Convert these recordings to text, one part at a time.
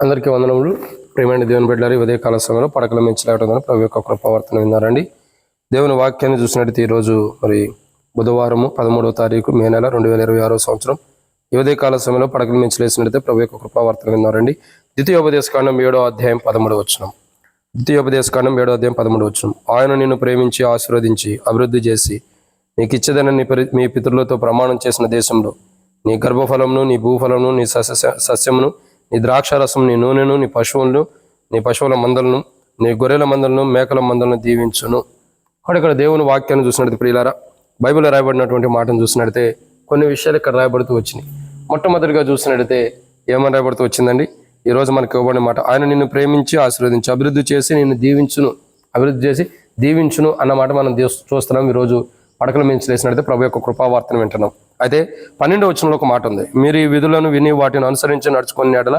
అందరికీ వందనములు. ప్రియమైన దేవుని బిడ్డలారా, ఉదయకాల సమయంలో పడకల మించి లేవడం ప్రభు యొక్క కృపావర్తన విన్నారండి. దేవుని వాక్యాన్ని చూసినట్టు ఈరోజు మరి బుధవారము 13వ తారీఖు మే నెల 2026 సంవత్సరం ఉదయకాల సమయంలో పడకల మించి లేచినట్లయితే ప్రభు యొక్క కృపావర్తన విన్నారండి. ద్వితీయోపదేశకాండం 7వ అధ్యాయం 13వ వచనం. ద్వితీయోపదేశకాండం 7వ అధ్యాయం 13వ వచనం. ఆయన నిన్ను ప్రేమించి ఆశీర్వదించి అభివృద్ధి చేసి నీకు ఇచ్చేదనని మీ పితరులతో ప్రమాణం చేసిన దేశంలో నీ గర్భఫలమును, నీ భూఫలమును, నీ సస్యమును, నీ ద్రాక్షారసం, నీ నూనెను, నీ పశువుల మందలను, నీ గొర్రెల మందలను, మేకల మందలను దీవించును. ఇక్కడ దేవుని వాక్యాన్ని చూసినట్టు ప్రియులారా, బైబిల్లో రాయబడినటువంటి మాటను చూసినట్టే కొన్ని విషయాలు ఇక్కడ రాయబడుతూ వచ్చినాయి. మొట్టమొదటిగా చూసినట్టయితే ఏమని రాయబడుతూ వచ్చిందండి? ఈరోజు మనకి ఇవ్వబడిన మాట, ఆయన నిన్ను ప్రేమించి ఆశీర్వదించి అభివృద్ధి చేసి నిన్ను అభివృద్ధి చేసి దీవించును అన్న మాట మనం చూస్తున్నాం. ఈరోజు పడకల మించి లేసినట్లయితే ప్రభు యొక్క కృపావార్తను వింటున్నాం. అయితే 12వ వచనంలో ఒక మాట ఉంది, మీరు ఈ విధులను విని వాటిని అనుసరించి నడుచుకునే ఎడల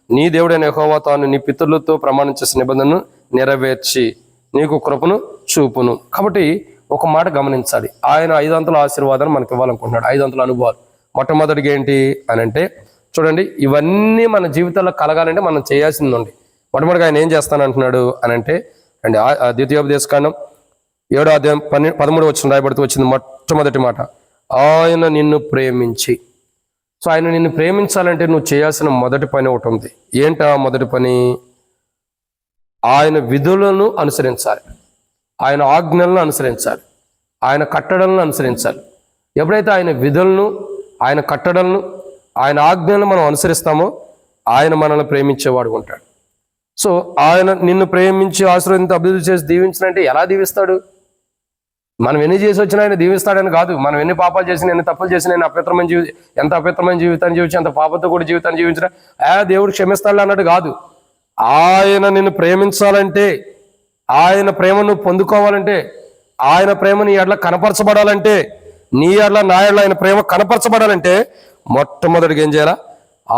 నీ దేవుడైన యెహోవా తాను నీ పితరులతో ప్రమాణం చేసిన నిబంధనను నెరవేర్చి నీకు కృపను చూపును. కాబట్టి ఒక మాట గమనించాలి, ఆయన 5 అంతల ఆశీర్వాదాన్ని మనకి ఇవ్వాలనుకుంటున్నాడు. 5 అంతల అనుభవాలు. మొట్టమొదటిగా ఏంటి అని అంటే చూడండి, ఇవన్నీ మన జీవితాల్లో కలగాలంటే మనం చేయాల్సింది ఉంది. మొట్టమొదటిగా ఆయన ఏం చేస్తానంటున్నాడు అని అంటే అండి, ద్వితీయోపదేశకాండం 7వ అధ్యాయం 13వ వచనం రాయబడుతూ వచ్చింది మొట్టమొదటి మాట, ఆయన నిన్ను ప్రేమించి. సో ఆయన నిన్ను ప్రేమించాలంటే నువ్వు చేయాల్సిన మొదటి పని ఒకటి ఉంది. ఏంటా మొదటి పని? ఆయన విధులను అనుసరించాలి, ఆయన ఆజ్ఞలను అనుసరించాలి, ఆయన కట్టడలను అనుసరించాలి. ఎప్పుడైతే ఆయన విధులను, ఆయన కట్టడలను, ఆయన ఆజ్ఞలను మనం అనుసరిస్తామో ఆయన మనల్ని ప్రేమించేవాడు ఉంటాడు. సో ఆయన నిన్ను ప్రేమించి ఆశీర్వదించి అభివృద్ధి చేసి దీవించినంటే ఎలా దీవిస్తాడు? మనం ఎన్ని చేసి వచ్చినా ఆయన దీవిస్తాడని కాదు. మనం ఎన్ని పాపాలు చేసినా, ఎన్ని తప్పులు చేసినా, ఎంత అపవిత్రమైన జీవితాన్ని జీవించి, అంత పాపంతో కూడా జీవితాన్ని జీవించినా దేవుడు క్షమిస్తాడు అన్నట్టు కాదు. ఆయన నిన్ను ప్రేమించాలంటే, ఆయన ప్రేమను పొందుకోవాలంటే, ఆయన ప్రేమ నీ ఎడల కనపరచబడాలంటే, నీ ఎడల నా ఎడల ఆయన ప్రేమ కనపరచబడాలంటే మొట్టమొదటిగా ఏం చేయాలా?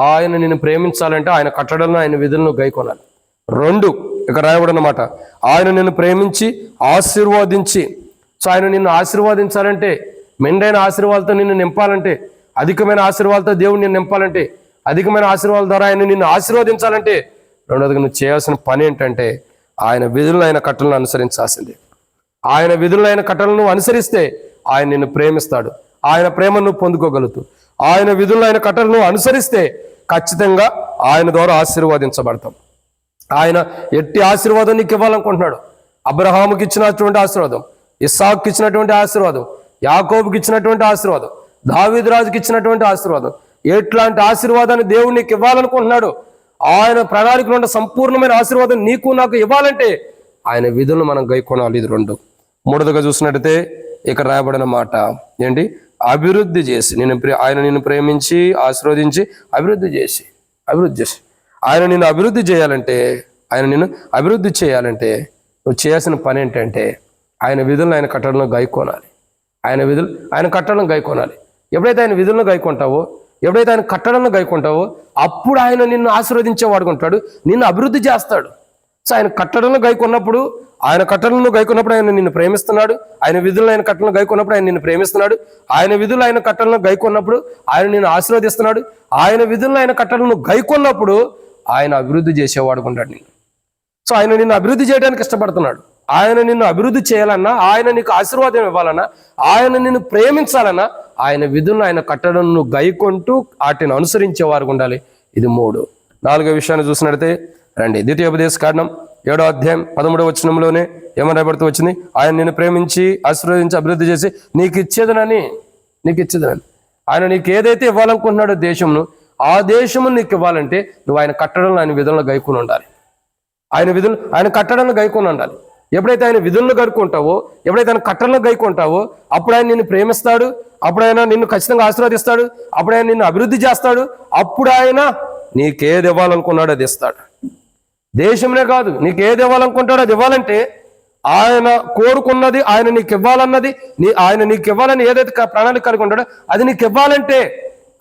ఆయన నిన్ను ప్రేమించాలంటే ఆయన కట్టడలను, ఆయన విధులను గైకొనాలి. 2 ఇక్కడ రాయబడినమాట, ఆయన నిన్ను ప్రేమించి ఆశీర్వదించి. సో ఆయన నిన్ను ఆశీర్వాదించాలంటే, మెండైన ఆశీర్వాదాలతో నిన్ను నింపాలంటే, అధికమైన ఆశీర్వాదాలతో దేవుడు నిన్ను నింపాలంటే, అధికమైన ఆశీర్వాదాల ద్వారా ఆయన నిన్ను ఆశీర్వదించాలంటే రెండవదిగా నువ్వు చేయాల్సిన పని ఏంటంటే ఆయన విధులను, ఆయన కట్టలను అనుసరించాల్సిందే. ఆయన విధులను, ఆయన కట్టలను నువ్వు అనుసరిస్తే ఆయన నిన్ను ప్రేమిస్తాడు, ఆయన ప్రేమను నువ్వు పొందుకోగలుగుతావు. ఆయన విధులను, ఆయన కట్టలను అనుసరిస్తే ఖచ్చితంగా ఆయన ద్వారా ఆశీర్వదించబడతాం. ఆయన ఎట్టి ఆశీర్వాదం నీకు ఇవ్వాలనుకుంటున్నాడు. అబ్రహాముకి ఇచ్చినటువంటి ఆశీర్వాదం, ఇస్సాకుకి ఇచ్చినటువంటి ఆశీర్వాదం, యాకోబుకి ఇచ్చినటువంటి ఆశీర్వాదం, దావీదు రాజుకి ఇచ్చినటువంటి ఆశీర్వాదం, ఎట్లాంటి ఆశీర్వాదాన్ని దేవుడు నీకు ఇవ్వాలనుకుంటున్నాడు. ఆయన ప్రణాళికలో ఉన్న సంపూర్ణమైన ఆశీర్వాదం నీకు నాకు ఇవ్వాలంటే ఆయన విధులను మనం గైకొనాలి. ఇది 2. 3గా చూసినట్టయితే ఇక్కడ రాయబడిన మాట ఏంటి? అభివృద్ధి చేసి. ఆయన నిన్ను ప్రేమించి ఆశీర్వదించి అభివృద్ధి చేసి. ఆయన నిన్ను అభివృద్ధి చేయాలంటే నువ్వు చేయాల్సిన పని ఏంటంటే ఆయన విధులను, ఆయన కట్టడలను గైకొనాలి. ఆయన కట్టడలను గైకొనాలి. ఎప్పుడైతే ఆయన విధులను గైకొంటావో, ఎప్పుడైతే ఆయన కట్టడలను గైకొంటావో అప్పుడు ఆయన నిన్ను ఆశీర్వదించేవాడుకుంటాడు, నిన్ను అభివృద్ధి చేస్తాడు. సో ఆయన కట్టడలను గైకొన్నప్పుడు, ఆయన కట్టడలను గైకొన్నప్పుడు ఆయన నిన్ను ప్రేమిస్తున్నాడు. ఆయన విధులను, ఆయన కట్టలను గైకొన్నప్పుడు ఆయన నిన్ను ప్రేమిస్తున్నాడు. ఆయన విధులు, ఆయన కట్టలను గైకొన్నప్పుడు ఆయన నిన్ను ఆశీర్వదిస్తున్నాడు. ఆయన విధులను, ఆయన కట్టలను గైకొన్నప్పుడు ఆయన అభివృద్ధి చేసేవాడుకుంటాడు నిన్ను. సో ఆయన నిన్ను అభివృద్ధి చేయడానికి ఇష్టపడుతున్నాడు. ఆయన నిన్ను అభివృద్ధి చేయాలన్నా, ఆయన నీకు ఆశీర్వాదం ఇవ్వాలన్నా, ఆయన నిన్ను ప్రేమించాలన్నా ఆయన విధులను, ఆయన కట్టడలను గైకొంటూ వాటిని అనుసరించేవారు ఉండాలి. ఇది 3. 4వ విషయాన్ని చూసినట్లయితే రండి, ద్వితీయోపదేశకాండం 7వ అధ్యాయం 13వ వచనంలోనే ఏమని రాయబడుతూ వచ్చింది? ఆయన నిన్ను ప్రేమించి ఆశీర్వదించి అభివృద్ధి చేసి నీకు ఇచ్చేదనని. ఆయన నీకు ఏదైతే ఇవ్వాలనుకుంటున్నాడో దేశమును, ఆ దేశము నీకు ఇవ్వాలంటే నువ్వు ఆయన కట్టడలను, ఆయన విధులను గైకొని ఉండాలి. ఆయన కట్టడలను గైకొని ఉండాలి. ఎప్పుడైతే ఆయన విధులను గైకుంటావో, ఎప్పుడైతే ఆయన కట్టలను గైకుంటావో అప్పుడు ఆయన నిన్ను ప్రేమిస్తాడు, అప్పుడు ఆయన నిన్ను ఖచ్చితంగా ఆశీర్వదిస్తాడు, అప్పుడు ఆయన నిన్ను అభివృద్ధి చేస్తాడు, అప్పుడు ఆయన నీకేది ఇవ్వాలనుకున్నాడో అది ఇస్తాడు. దేశంనే కాదు, నీకేది ఇవ్వాలనుకుంటాడో అది ఇవ్వాలంటే ఆయన కోరుకున్నది, ఆయన నీకు ఇవ్వాలన్నది, ఆయన నీకు ఇవ్వాలని ఏదైతే ప్రణాళిక కలిగి ఉంటాడో అది నీకు ఇవ్వాలంటే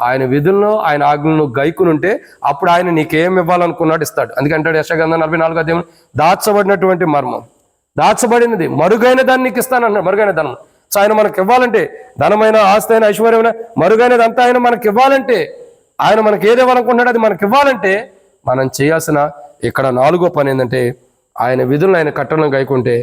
ఆయన విధులను, ఆయన ఆజ్ఞలను గైకునుంటే అప్పుడు ఆయన నీకేం ఇవ్వాలనుకున్నాడు ఇస్తాడు. అందుకంటాడు యెషయా 44వ అధ్యాయం, దాచబడినటువంటి మర్మం, దాచబడినది, మరుగైన దాన్ని నీకు ఇస్తానన్నాడు. మరుగైన ధనం. సో ఆయన మనకి ఇవ్వాలంటే, ధనమైన, ఆస్తి అయిన, ఐశ్వర్యమైన, మరుగైనది అంతా ఆయన మనకి ఇవ్వాలంటే, ఆయన మనకి ఏది ఇవ్వాలనుకుంటున్నాడు అది మనకి ఇవ్వాలంటే మనం చేయాల్సిన ఇక్కడ 4వ పని ఏంటంటే ఆయన విధులను ఆయన కట్టలను గైకుంటే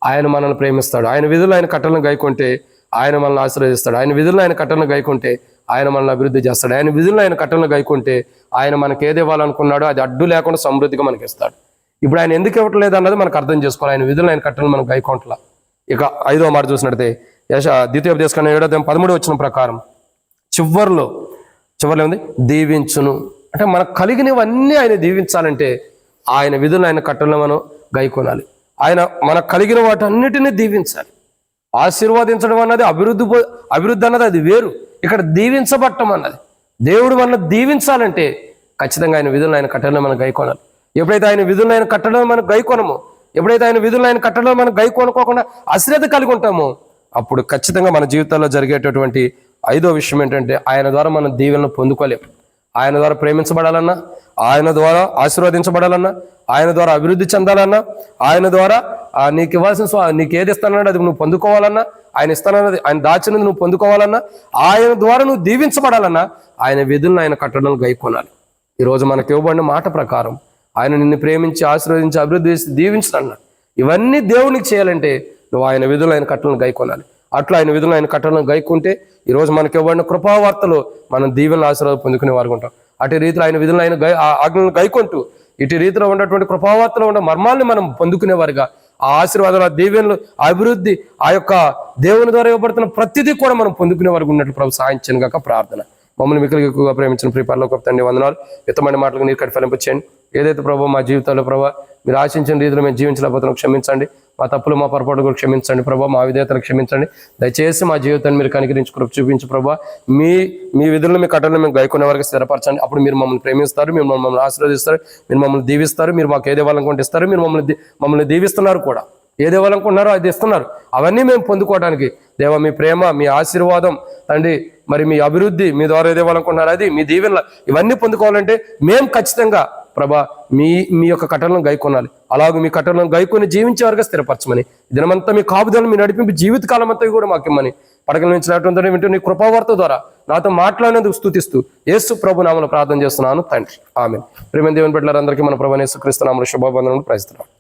ఆయన మనల్ని ప్రేమిస్తాడు. ఆయన విధులు ఆయన కట్టలను గైకుంటే ఆయన మనల్ని ఆశీర్వదిస్తాడు. ఆయన విధులను ఆయన కట్టలను గైకుంటే ఆయన మనల్ని అభివృద్ధి చేస్తాడు. ఆయన విధులను ఆయన కట్టలను గైకుంటే ఆయన మనకి ఏది ఇవ్వాలనుకున్నాడో అది అడ్డు లేకుండా సమృద్ధిగా మనకి ఇస్తాడు. ఇప్పుడు ఆయన ఎందుకు ఇవ్వట్లేదు అన్నది మనకు అర్థం చేసుకోవాలి. ఆయన విధులను ఆయన కట్టలను మనం గైకోంట్లా. ఇక 5వ మాట చూసినట్టే ద్వితీయోపదేశకాండం 7:13 ప్రకారం చివరిలో ఏముంది? దీవించును. అంటే మనకు కలిగినవన్నీ ఆయన దీవించాలంటే ఆయన విధులను ఆయన కట్టలను మనం గైకొనాలి. ఆయన మనకు కలిగిన వాటన్నిటినీ దీవించాలి. ఆశీర్వాదించడం అన్నది అభివృద్ధి అన్నది అది వేరు. ఇక్కడ దీవించబట్టం అన్నది దేవుడు మనల్ని దీవించాలంటే ఖచ్చితంగా ఆయన విధులను ఆయన కట్టలను మనం గైకొనాలి. ఎప్పుడైతే ఆయన విధులను ఆయన కట్టలను మనం గైకొనమో, ఎప్పుడైతే ఆయన విధులను ఆయన కట్టలను మనం గైకొనుకోకుండా అశ్రద్ధ కలిగి ఉంటామో అప్పుడు ఖచ్చితంగా మన జీవితాల్లో జరిగేటటువంటి 5వ విషయం ఏంటంటే ఆయన ద్వారా మనం దీవెనలు పొందుకోలేము. ఆయన ద్వారా ప్రేమించబడాలన్నా, ఆయన ద్వారా ఆశీర్వదించబడాలన్నా, ఆయన ద్వారా అభివృద్ధి చెందాలన్నా, ఆయన ద్వారా నీకు ఇవ్వాల్సిన నీకు ఏది ఇస్తానన్నది అది నువ్వు పొందుకోవాలన్నా, ఆయన ఇస్తానన్నది ఆయన దాచినది నువ్వు పొందుకోవాలన్నా, ఆయన ద్వారా నువ్వు దీవించబడాలన్నా ఆయన విధులను ఆయన కట్టడం గైకొనాలి. ఈరోజు మనకి ఇవ్వబడిన మాట ప్రకారం ఆయన నిన్ను ప్రేమించి ఆశీర్వదించి అభివృద్ధి చేసి దీవించడన్నాడు. ఇవన్నీ దేవునికి చేయాలంటే నువ్వు ఆయన విధులు ఆయన కట్టలను గైకొనాలి. అట్లా ఆయన విధులు ఆయన కట్టలను గైకుంటే ఈరోజు మనకి ఇవ్వబడిన కృపావార్తలు మనం దీవెనలు ఆశీర్వాదం పొందుకునే వారు ఉంటాం. అటు రీతిలో ఆయన విధులను ఆయన ఆజ్ఞలను గైకొంటూ ఇటు రీతిలో ఉన్నటువంటి కృపావార్తలో ఉన్న మర్మాల్ని మనం పొందుకునేవారుగా ఆ ఆశీర్వాదాలు, ఆ దీవెనలు, ఆ అభివృద్ధి, ఆ యొక్క దేవుని ద్వారా ఇవ్వబడుతున్న ప్రతిదీ కూడా మనం పొందుకునే వరకు ఉన్నట్లు ప్రభు సాయించను గాక ప్రార్థన. మమ్మల్ని మిక్కులు ఎక్కువగా ప్రేమించిన ప్రిపర్లో తండ్రి వందనాలు. యుద్ధమైన మాటలకు నీరు కట్టి ఫలింపచేయండి. ఏదైతే ప్రభు మా జీవితాల్లో ప్రభావ మీరు ఆశించిన రీతిలో మేము జీవించలేకపోతున్నాం క్షమించండి. మా తప్పులు మా పొరపాటు కూడా క్షమించండి ప్రభావ. మా విధేయతలు క్షమించండి. దయచేసి మా జీవితాన్ని మీరు కనికరించుకుని చూపించి ప్రభావ మీ విధులను మీ కట్టలను మేము గైకునే వరకు స్థిరపరచండి. అప్పుడు మీరు మమ్మల్ని ప్రేమిస్తారు, మీరు మమ్మల్ని ఆశీర్వదిస్తారు, మీరు మమ్మల్ని దీవిస్తారు. మీరు మాకు ఏది ఇవ్వాలనుకుంటే ఇస్తారు. మీరు మమ్మల్ని దీవిస్తున్నారు కూడా. ఏది ఇవ్వాలనుకుంటున్నారో అది ఇస్తున్నారు. అవన్నీ మేము పొందుకోవడానికి దేవా మీ ప్రేమ, మీ ఆశీర్వాదం తండ్రి, మరి మీ అభివృద్ధి, మీ ద్వారా ఏది ఇవ్వాలనుకుంటున్నారు అది, మీ దీవెనలు ఇవన్నీ పొందుకోవాలంటే మేము ఖచ్చితంగా ప్రభా మీ యొక్క కట్టలను గైకొనాలి. అలాగే మీ కట్టలను గైకొని జీవించే వరకు స్థిరపరచమని, దినమంతా మీ కాపుదలను మీ నడిపింపు జీవితకాలం అంతా కూడా మాకు ఇమ్మని పడకల నుంచి నాటువంటి వింటూ నీ కృపావార్త ద్వారా నాతో మాట్లాడినందుకు స్తుతిస్తూ యేసు ప్రభు నామములో ప్రార్థన చేస్తున్నాను తండ్రి. ఆమేన్. ప్రేమ దేవుని బిడ్డలందరికీ మన ప్రభువైన యేసుక్రీస్తు నామములో శుభవందనములు ప్రకటిస్తున్నాను.